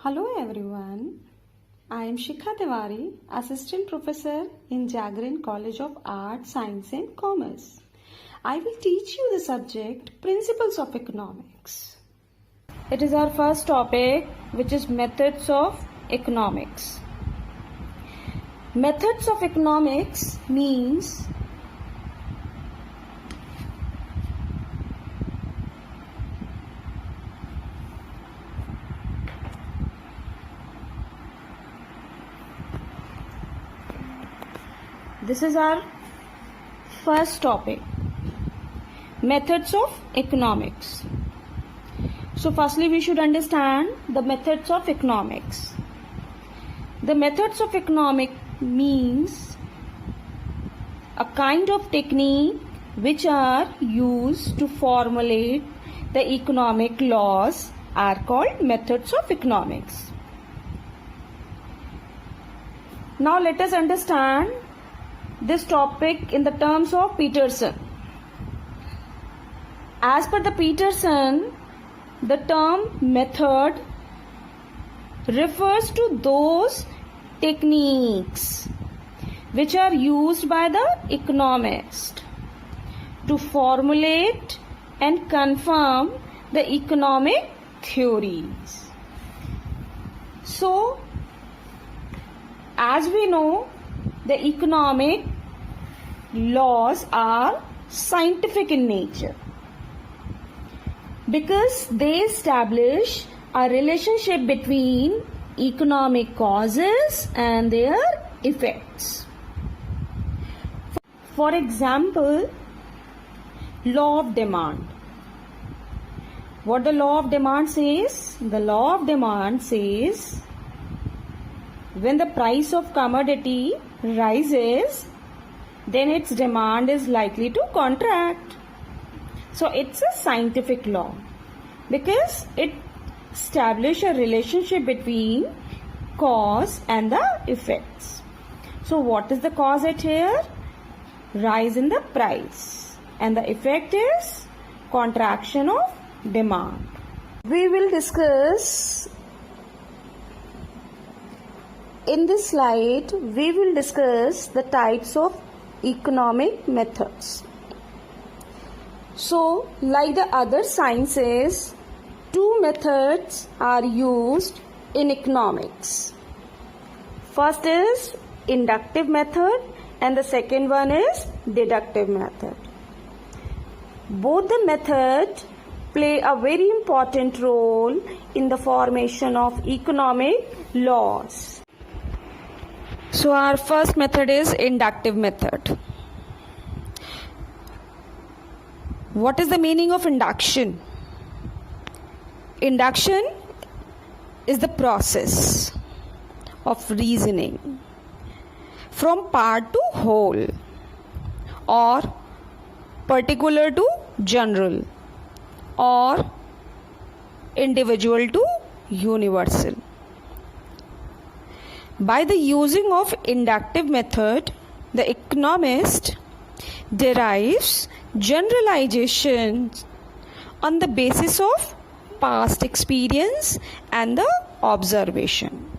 Hello everyone, I am Shikha Tiwari, Assistant Professor in Jagran College of Art, Science and Commerce. I will teach you the subject Principles of Economics. It is our first topic, which is Methods of Economics. Methods of Economics means this is our first topic, methods of economics. So firstly we should understand the methods of economics. The methods of economics means a kind of technique which are used to formulate the economic laws are called methods of economics. Now let us understand this topic in the terms of Peterson. As per the Peterson, the term method refers to those techniques which are used by the economist to formulate and confirm the economic theories. So, as we know, the economic laws are scientific in nature because they establish a relationship between economic causes and their effects. For example, law of demand. What the law of demand says? The law of demand says when the price of commodity rises, then its demand is likely to contract. So it's a scientific law because it establishes a relationship between cause and the effects. So what is the cause at here? Rise in the price, and the effect is contraction of demand. We will discuss in this slide, we will discuss the types of economic methods. So, like the other sciences, two methods are used in economics. First is inductive method and the second one is deductive method. Both the methods play a very important role in the formation of economic laws. So our first method is inductive method. What is the meaning of induction? Induction is the process of reasoning from part to whole or particular to general or individual to universal. By the using of inductive method, the economist derives generalizations on the basis of past experience and the observation.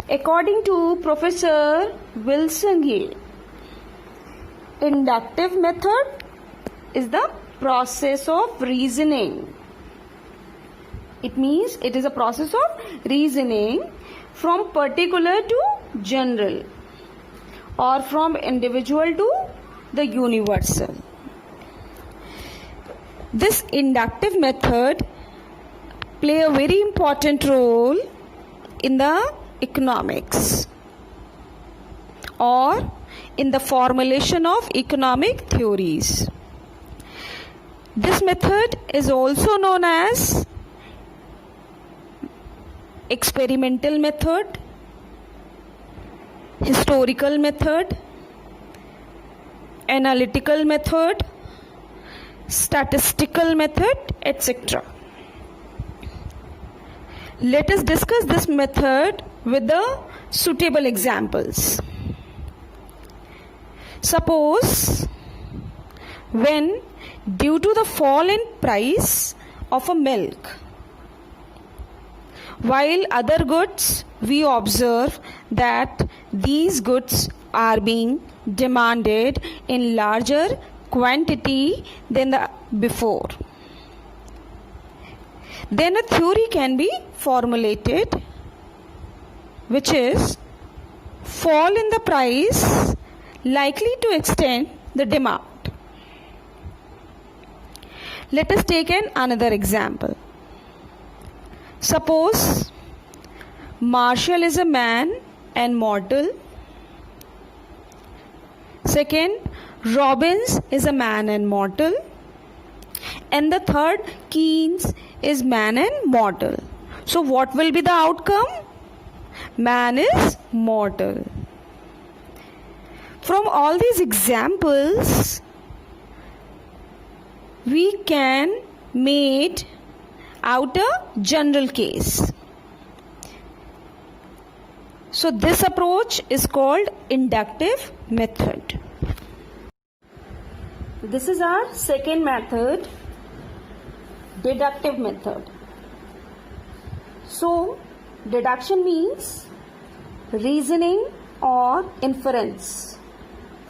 According to Professor Wilson Gale, inductive method is the process of reasoning. It means it is a process of reasoning from particular to general or from individual to the universal. This inductive method play a very important role in the economics or in the formulation of economic theories. This method is also known as experimental method, historical method, analytical method, statistical method, etc. Let us discuss this method with the suitable examples. Suppose when due to the fall in price of a milk while other goods we observe that these goods are being demanded in larger quantity than the before. Then a theory can be formulated, which is fall in the price likely to extend the demand. Let us take another example. Suppose Marshall is a man and mortal. Second, Robbins is a man and mortal. And the third, Keynes is man and mortal. So what will be the outcome? Man is mortal. From all these examples, we can make out a general case. So this approach is called inductive method. This is our second method, deductive method. So deduction means reasoning or inference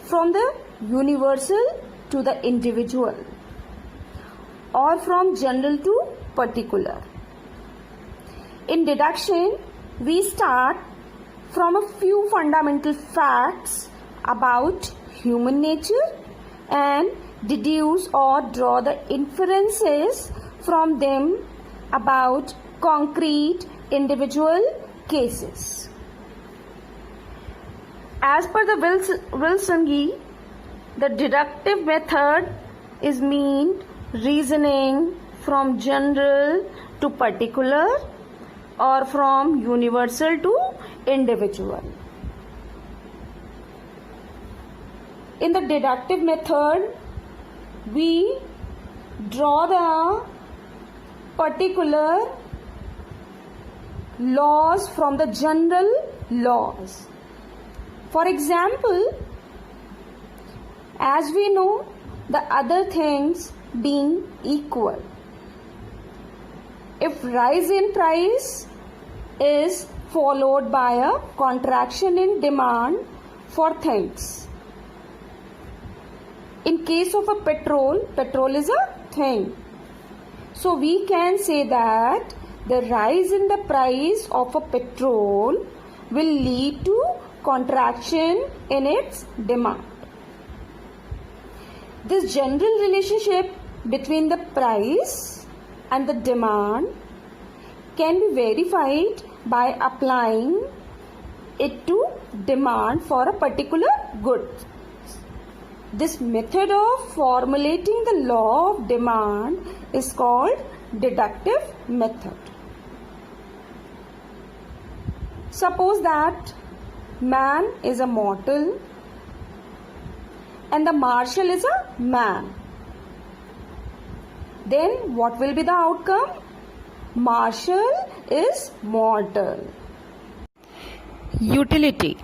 from the universal to the individual, or from general to particular. In deduction, we start from a few fundamental facts about human nature and deduce or draw the inferences from them about concrete individual cases. As per the Wilsongy, the deductive method is mean reasoning from general to particular or from universal to individual. In the deductive method, we draw the particular laws from the general laws. For example, as we know, the other things being equal, if rise in price is followed by a contraction in demand for things. In case of a petrol is a thing. So we can say that the rise in the price of a petrol will lead to contraction in its demand. This general relationship between the price and the demand can be verified by applying it to demand for a particular good. This method of formulating the law of demand is called deductive method. Suppose that man is a mortal and the Marshall is a man. Then what will be the outcome? Marshall is mortal. Utility.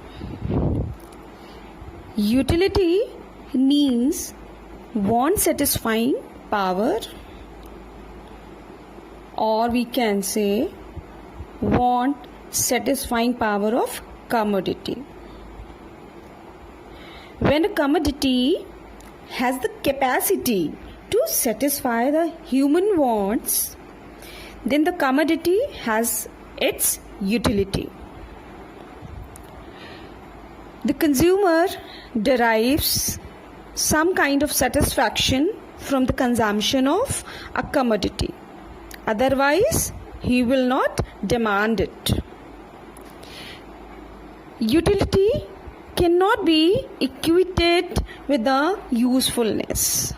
Utility means want satisfying power, or we can say want satisfying power of commodity. When a commodity has the capacity to satisfy the human wants, then the commodity has its utility. The consumer derives some kind of satisfaction from the consumption of a commodity. Otherwise, he will not demand it. Utility cannot be equated with the usefulness.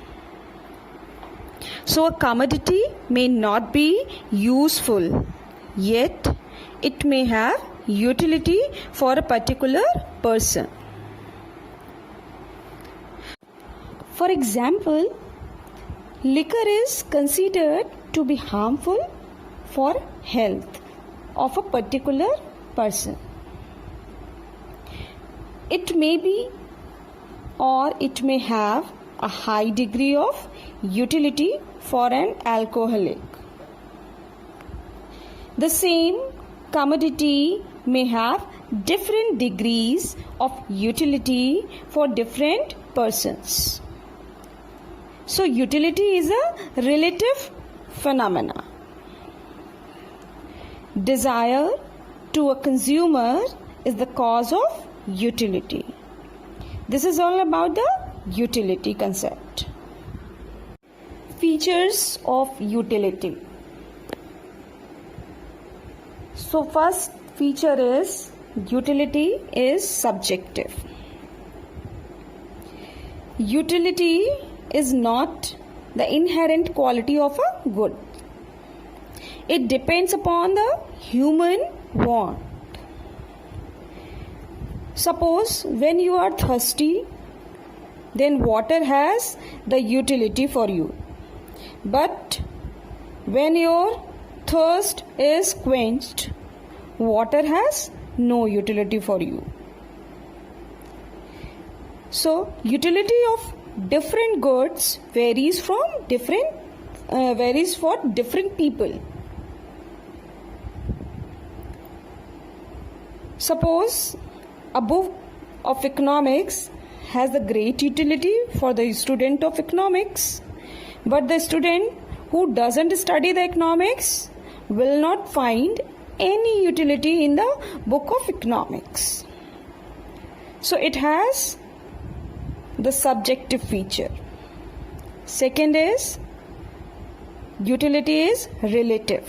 So a commodity may not be useful, yet it may have utility for a particular person. For example, liquor is considered to be harmful for health of a particular person. It may be or it may have a high degree of utility for an alcoholic. The same commodity may have different degrees of utility for different persons. So utility is a relative phenomena. Desire to a consumer is the cause of utility. This is all about the utility concept. Features of utility. So first feature is utility is subjective. Utility is not the inherent quality of a good. It depends upon the human want. Suppose when you are thirsty, then water has the utility for you. But when your thirst is quenched, water has no utility for you. So, utility of different goods varies for different people. Suppose a book of economics has a great utility for the student of economics, but the student who doesn't study the economics will not find any utility in the book of economics. So it has the subjective feature. Second is utility is relative.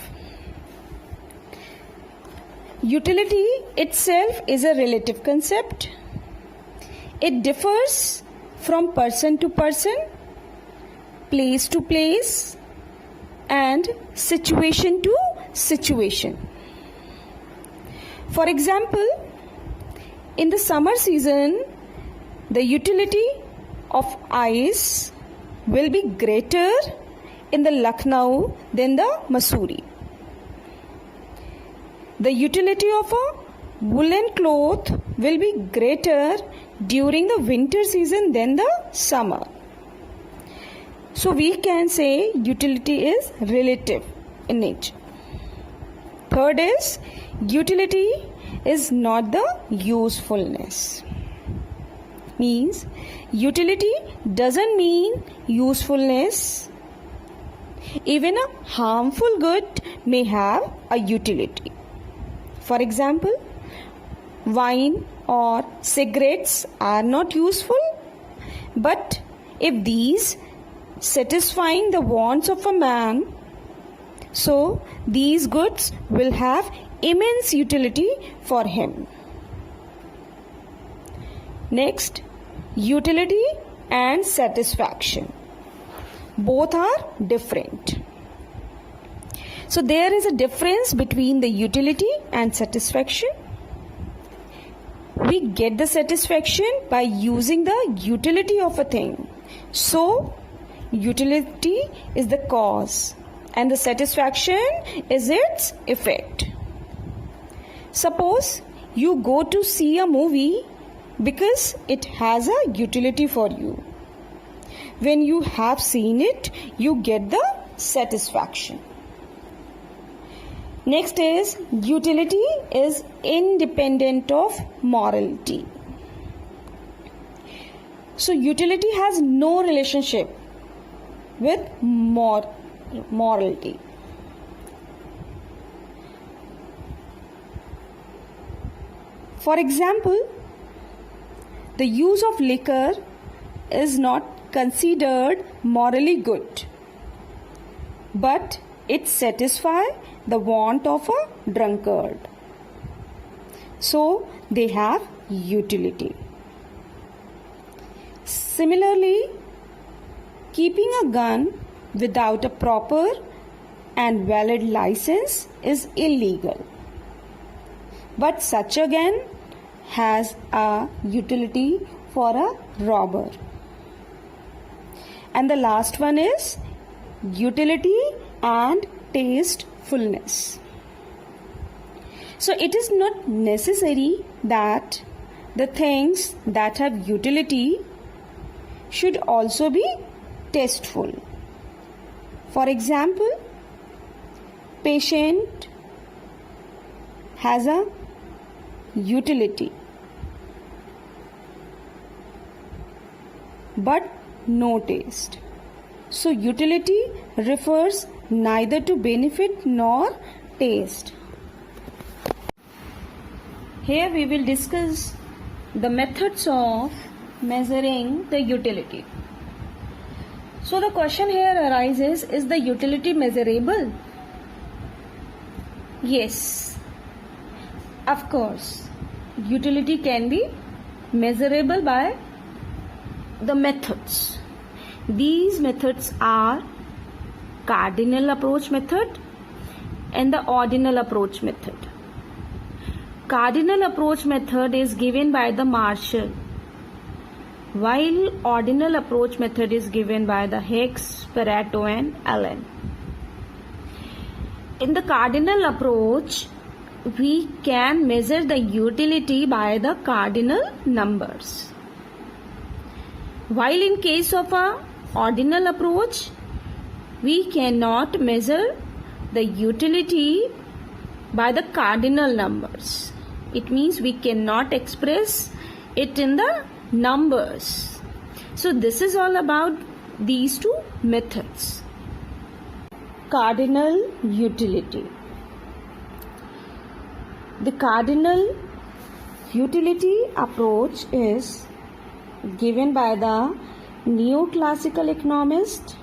Utility itself is a relative concept. It differs from person to person, place to place, and situation to situation. For example, in the summer season, the utility of ice will be greater in the Lucknow than the Mussoorie. The utility of a woolen cloth will be greater during the winter season than the summer. So we can say utility is relative in nature. Third is utility is not the usefulness. Means utility doesn't mean usefulness. Even a harmful good may have a utility. For example, wine or cigarettes are not useful, but if these satisfying the wants of a man, so these goods will have immense utility for him. Next, utility and satisfaction. Both are different. So there is a difference between the utility and satisfaction. We get the satisfaction by using the utility of a thing. So utility is the cause and the satisfaction is its effect. Suppose you go to see a movie because it has a utility for you. When you have seen it, you get the satisfaction. Next is utility is independent of morality. So utility has no relationship with morality. For example, the use of liquor is not considered morally good, but it satisfies the want of a drunkard. So they have utility. Similarly, keeping a gun without a proper and valid license is illegal, but such a gun has a utility for a robber. And the last one is utility and tastefulness. So it is not necessary that the things that have utility should also be tasteful. For example, patient has a utility but no taste. So utility refers neither to benefit nor taste. Here we will discuss the methods of measuring the utility. So the question here arises, is the utility measurable? Yes, of course. Utility can be measurable by the methods. These methods are cardinal approach method and the ordinal approach method. Cardinal approach method is given by the Marshall, while ordinal approach method is given by the Hicks, Pareto and Allen. In the cardinal approach, we can measure the utility by the cardinal numbers. While in case of a ordinal approach, we cannot measure the utility by the cardinal numbers. It means we cannot express it in the numbers. So this is all about these two methods. Cardinal utility. The cardinal utility approach is given by the neoclassical economist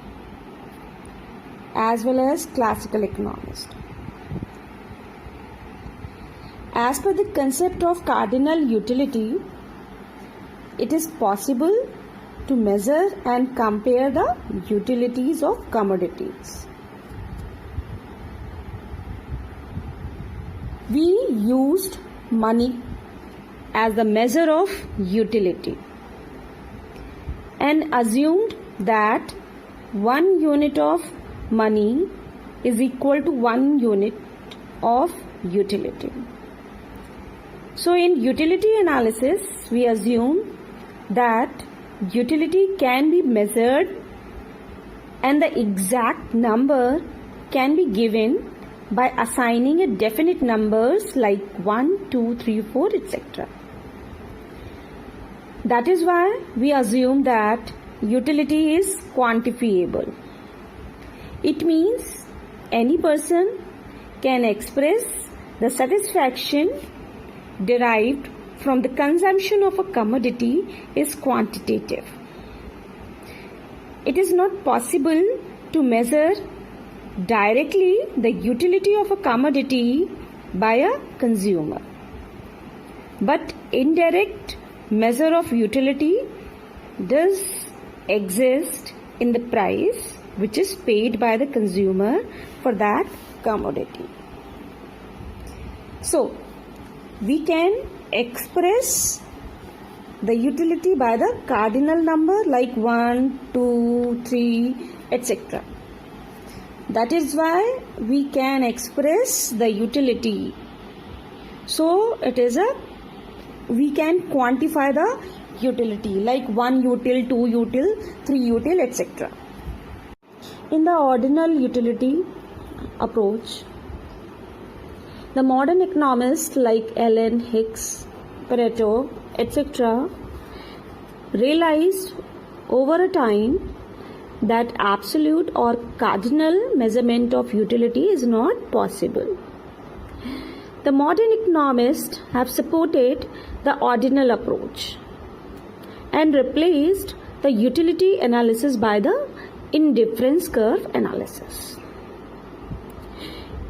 as well as classical economist. As per the concept of cardinal utility, it is possible to measure and compare the utilities of commodities. We used money as the measure of utility and assumed that 1 unit of money is equal to 1 unit of utility. So in utility analysis, we assume that utility can be measured and the exact number can be given by assigning a definite numbers like 1, 2, 3, 4, etc. That is why we assume that utility is quantifiable. It means any person can express the satisfaction derived from the consumption of a commodity is quantitative. It is not possible to measure directly the utility of a commodity by a consumer, but indirect measure of utility does exist in the price which is paid by the consumer for that commodity. So we can express the utility by the cardinal number like 1, 2, 3, etc. That is why we can express the utility. So we can quantify the utility like 1 util, 2 util, 3 util, etc. In the ordinal utility approach, the modern economists like Allen, Hicks, Pareto, etc. realized over a time that absolute or cardinal measurement of utility is not possible. The modern economists have supported the ordinal approach and replaced the utility analysis by the indifference curve analysis.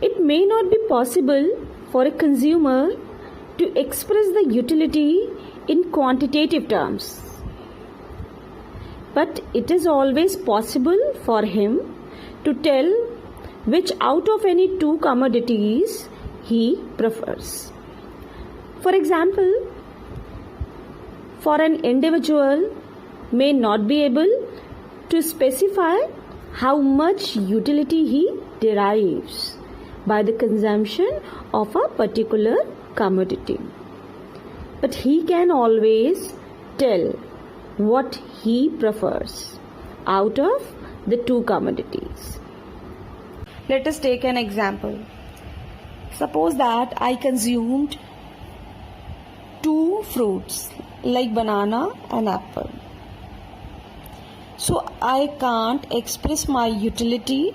It may not be possible for a consumer to express the utility in quantitative terms, but it is always possible for him to tell which out of any two commodities he prefers. For example, for an individual may not be able to specify how much utility he derives by the consumption of a particular commodity, but he can always tell what he prefers out of the two commodities. Let us take an example. Suppose that I consumed two fruits like banana and apple. So I can't express my utility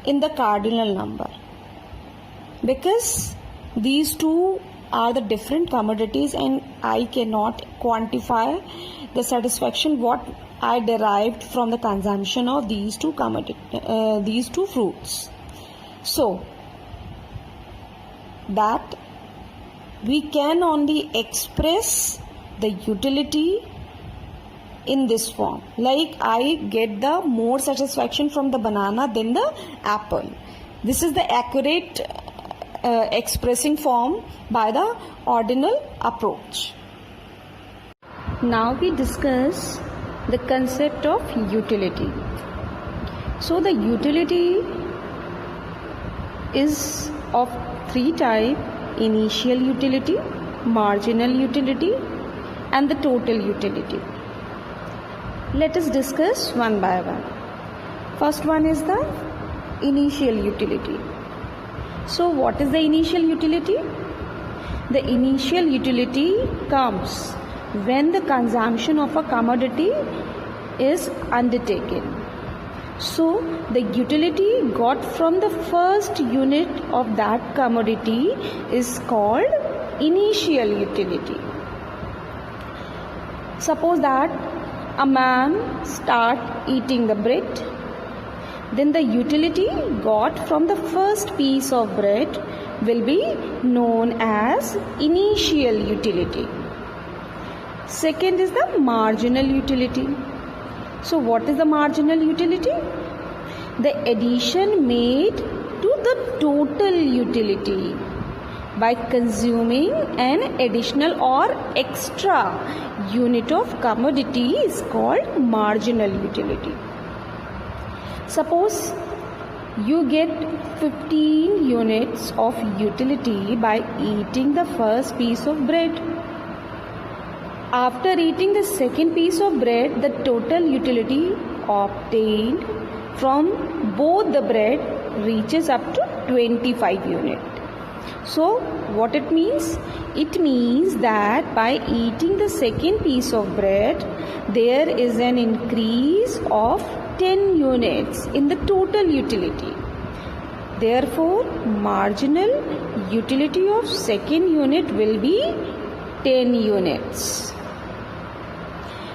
in the cardinal number because these two are the different commodities and I cannot quantify the satisfaction what I derived from the consumption of these two fruits. So that we can only express the utility in this form, like I get the more satisfaction from the banana than the apple. This is the accurate expressing form by the ordinal approach. Now we discuss the concept of utility. So the utility is of three types: initial utility, marginal utility, and the total utility. Let us discuss one by one. First one is the initial utility. So what is the initial utility? The initial utility comes when the consumption of a commodity is undertaken. So the utility got from the first unit of that commodity is called initial utility. Suppose that a man start eating the bread, then the utility got from the first piece of bread will be known as initial utility. Second is the marginal utility. So what is the marginal utility? The addition made to the total utility by consuming an additional or extra unit of commodity is called marginal utility. Suppose you get 15 units of utility by eating the first piece of bread. After eating the second piece of bread, the total utility obtained from both the bread reaches up to 25 units. So what it means? It means that by eating the second piece of bread, there is an increase of 10 units in the total utility. Therefore, marginal utility of second unit will be 10 units.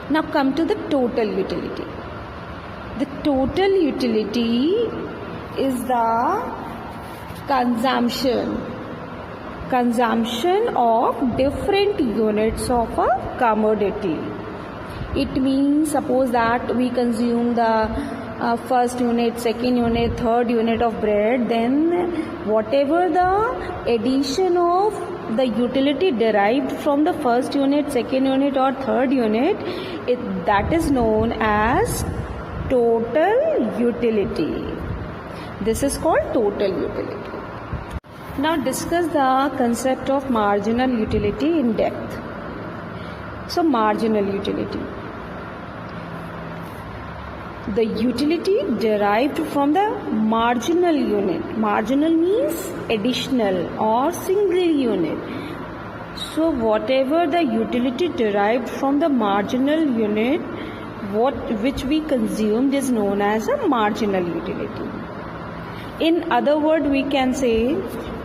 Now come to the total utility. The total utility is the consumption of different units of a commodity. It means suppose that we consume the first unit, second unit, third unit of bread, then whatever the addition of the utility derived from the first unit, second unit or third unit, that is known as total utility. This is called total utility. Now discuss the concept of marginal utility in depth. So marginal utility. The utility derived from the marginal unit. Marginal means additional or single unit. So whatever the utility derived from the marginal unit, which we consumed, is known as a marginal utility. In other words, we can say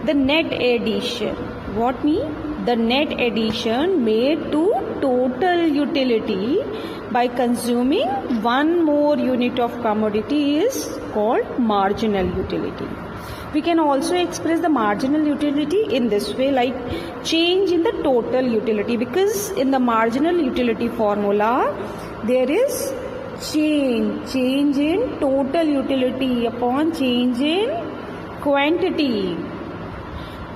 the net addition. What means? The net addition made to total utility by consuming one more unit of commodity is called marginal utility. We can also express the marginal utility in this way, like change in the total utility, because in the marginal utility formula there is change in total utility upon change in quantity.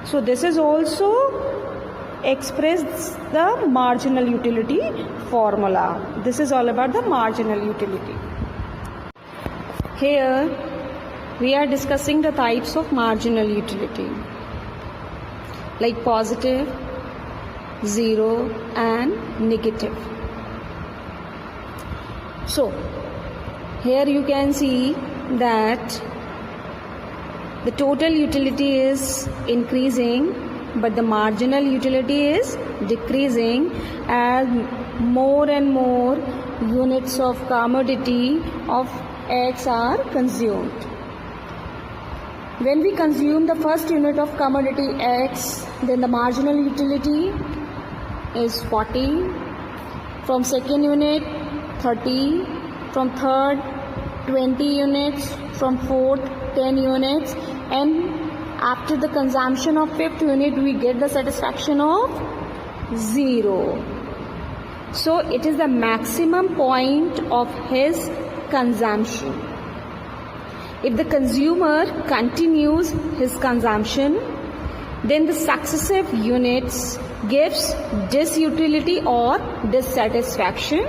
So this is also expressed the marginal utility formula. This is all about the marginal utility. Here we are discussing the types of marginal utility, like positive, zero and negative. So here you can see that the total utility is increasing, but the marginal utility is decreasing as more and more units of commodity of X are consumed. When we consume the first unit of commodity X, then the marginal utility is 40. From second unit, 30. From third, 20 units. From fourth, 10 units. And after the consumption of fifth unit, we get the satisfaction of 0. So it is the maximum point of his consumption. If the consumer continues his consumption, then the successive units gives disutility or dissatisfaction,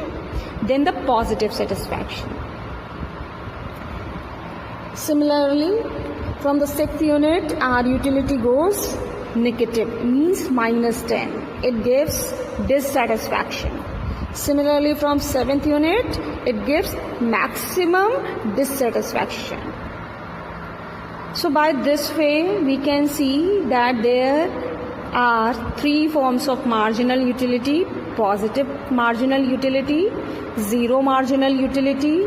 then the positive satisfaction. Similarly, from the sixth unit, our utility goes negative, means minus 10. It gives dissatisfaction. Similarly, from seventh unit, it gives maximum dissatisfaction. So by this way, we can see that there are three forms of marginal utility: positive marginal utility, zero marginal utility,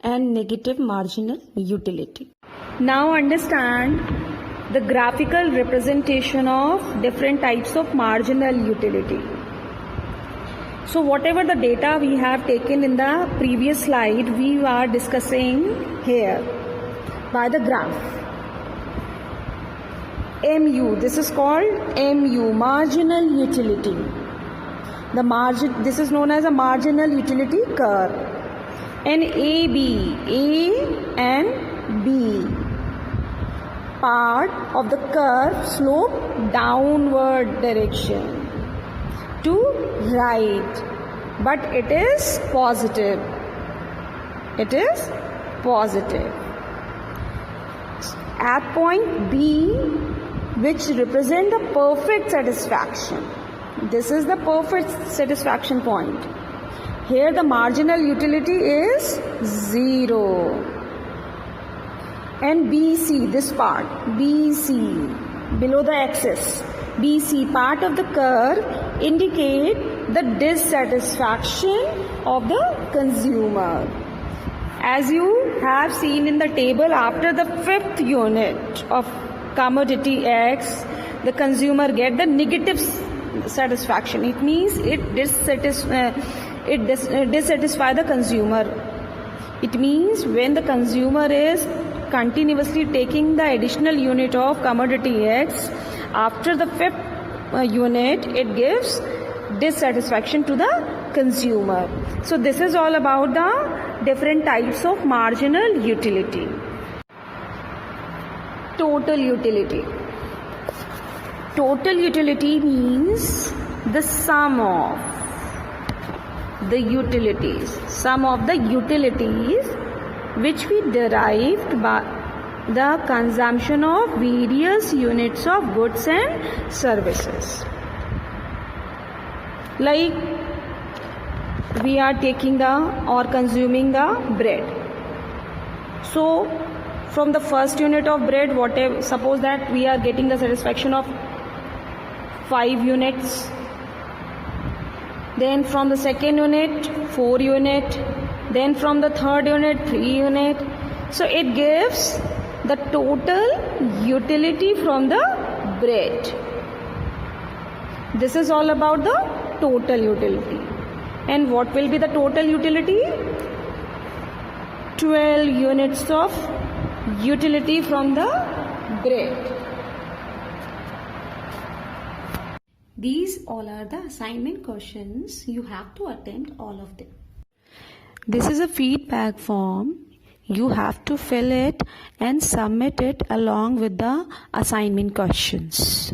and negative marginal utility. Now understand the graphical representation of different types of marginal utility. So whatever the data we have taken in the previous slide, we are discussing here by the graph. MU, this is called MU, marginal utility. This is known as a marginal utility curve. And AB, A and B part of the curve slope downward direction to right, but it is positive. It is positive. At point B, which represent the perfect satisfaction. This is the perfect satisfaction point. Here the marginal utility is 0. And BC, this part, BC, below the axis, BC part of the curve indicate the dissatisfaction of the consumer. As you have seen in the table, after the fifth unit of commodity X, the consumer get the negative satisfaction. It means it dissatisfy the consumer. It means when the consumer is continuously taking the additional unit of commodity X, after the fifth unit, it gives dissatisfaction to the consumer. So this is all about the different types of marginal utility. Total utility. Total utility means the sum of the utilities, which we derived by the consumption of various units of goods and services. Like we are taking or consuming the bread. So from the first unit of bread, suppose that we are getting the satisfaction of 5 units. Then from the second unit, 4 unit. Then from the third unit, 3 unit. So it gives the total utility from the bread. This is all about the total utility. And what will be the total utility? 12 units of utility from the bread. These all are the assignment questions. You have to attempt all of them. This is a feedback form. You have to fill it and submit it along with the assignment questions.